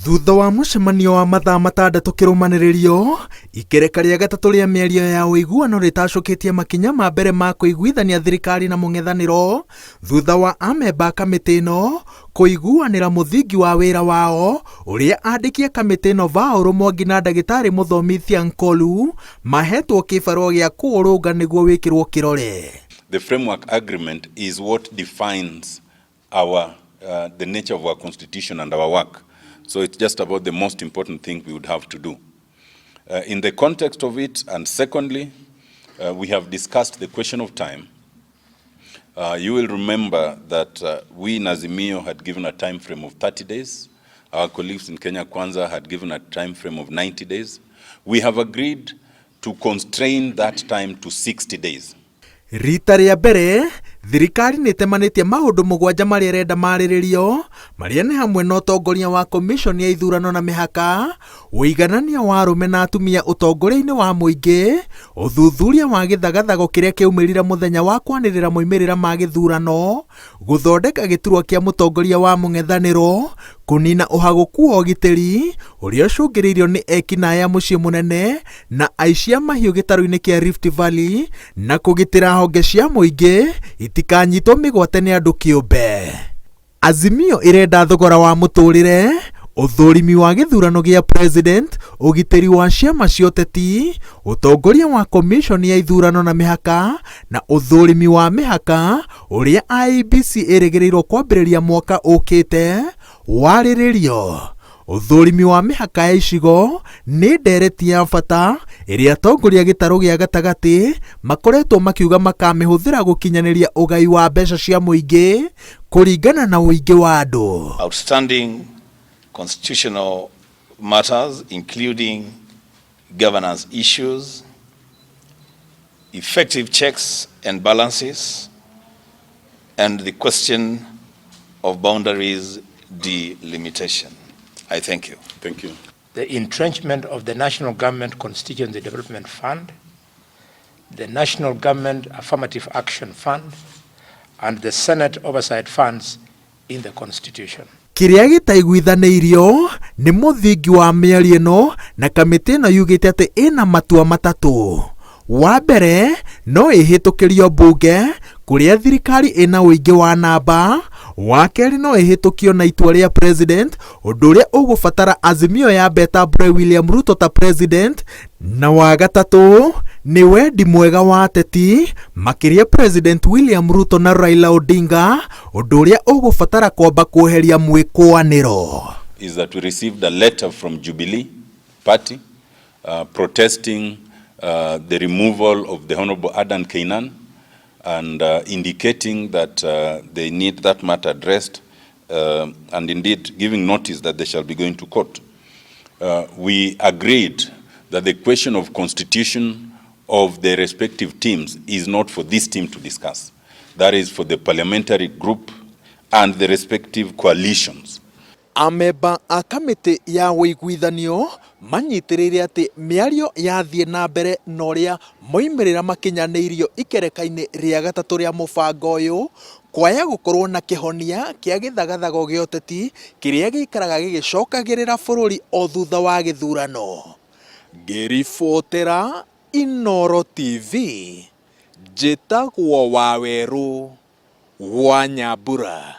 Thutha wa mũcemanio wa mathaa matandatũ kĩrũmanĩrĩrio, ikereka rĩa gatatũ rĩa mĩario ya ũiguano rĩtacũkĩtie makinya ma mbere ma kũiguithania thirikari na mũng'ethanĩro thutha wa amemba a kamĩtĩ ĩno kũiguanĩra mũthingi wa wĩra wao ũrĩa andĩki a kamĩtĩ ĩno Vaũrũ Mwangi na ndagĩtarĩ mũthomithia Nkolu mahetwo kĩbarũa gĩa kũũrũnga nĩguo wĩkĩrwo kĩrore. The framework agreement is what defines the nature of our constitution and our work. So it's just about the most important thing we would have to do. In the context of it, and secondly, we have discussed the question of time. You will remember that we in Azimio had given a time frame of 30 days. Our colleagues in Kenya Kwanza had given a time frame of 90 days. We have agreed to constrain that time to 60 days. Rita rĩa mbere, thirikari nĩtemanĩtie maũndũ mũgwanja marĩa renda marĩrĩrio, marĩa nĩ hamwe na ũtongoria wa komishoni ya ithurano na mĩhaka, ũiganania wa arũme na atumia ũtongoria-inĩ wa mũingĩ, ũthuthuria wa gĩthagathago kĩrĩa kĩaumĩrire mũthenya wa kwanĩrĩra moimĩrĩra ma gĩthurano, gũthondeka gĩturwa kĩa mũtongoria wa mũng'ethanĩro, kũnina ũhagũku wa ũgitĩri ũrĩa ũcũngĩrĩirio nĩ ekinaĩ a mũciĩ mũnene na aici a mahiũ gĩtarũ-inĩ kĩa Rift Valley, na kũgitĩra honge cia mũingĩ itikanyitwo mĩgwate nĩ andũ kĩũmbe. Azimio ĩrenda thogora wa mũtũrĩre, ũthũrimi wa gĩthurano gĩa president, ũgitĩri wa ciama cia ũteti, ũtongoria wa komishoni ya ithurano na mĩhaka, na ũthũrimi wa mĩhaka ũrĩa IEBC ĩrĩgĩrĩirwo kwambĩrĩria mwaka ũkĩte warĩrĩrio. Ũthũrimi wa mĩhaka ya icigo nĩ ndereti ya bata ĩrĩa atongoria gĩtarũ gĩa gatagatĩ makoretwo makiuga makamĩhũthĩra gũkinyanĩria ũgai wa mbeca cia mũingĩ kũringana na ũingĩ wa andũ. Outstanding constitutional matters including governance issues, effective checks and balances, and the question of boundaries delimitation. I thank you. Thank you. The entrenchment of the National Government Constituency Development Fund, the National Government Affirmative Action Fund, and the Senate Oversight Funds in the Constitution. Kĩrĩa gĩtaiguithanĩirio nĩ mũthingi wa mĩario ĩno na kamĩtĩ ĩno yugĩte atĩ ĩna matua matatũ. Wa mbere no ĩhĩtũkĩrio mbunge kũrĩa thirikari ĩna ũingĩ wa namba. Wa kerĩ no ĩhĩtũkio na itua rĩa president, ũndũ ũrĩa ũgũbatara Azimio ya Beta Bre William Ruto ta president, na wa gatatũ nĩ wendi mwega wa ateti makĩria President William Ruto na Raila Odinga, ũndũ ũrĩa ũgũbatara kwamba kweheria mwĩkũanĩro. Is that we received a letter from Jubilee Party protesting the removal of the Honorable Adan Keynan and indicating that they need that matter addressed and indeed giving notice that they shall be going to court. We agreed that the question of constitution of the respective teams is not for this team to discuss. That is for the parliamentary group and the respective coalitions. Amemba a kamĩtĩ ya ũiguithanio manyitĩrĩire atĩ mĩario yathiĩ na mbere na ũrĩa moimĩrĩra makinyanĩirio ikereka-inĩ rĩa gatatũ rĩa mũbango ũyũ kwaya gũkorwo na kĩhonia kĩa gĩthagathago gĩa ũteti kĩrĩa gĩikaraga gĩgĩcokagĩrĩra bũrũri o thutha wa gĩthurano. Ngĩribotera Inooro TV, njĩtagwo Wawerũ wa Nyambura.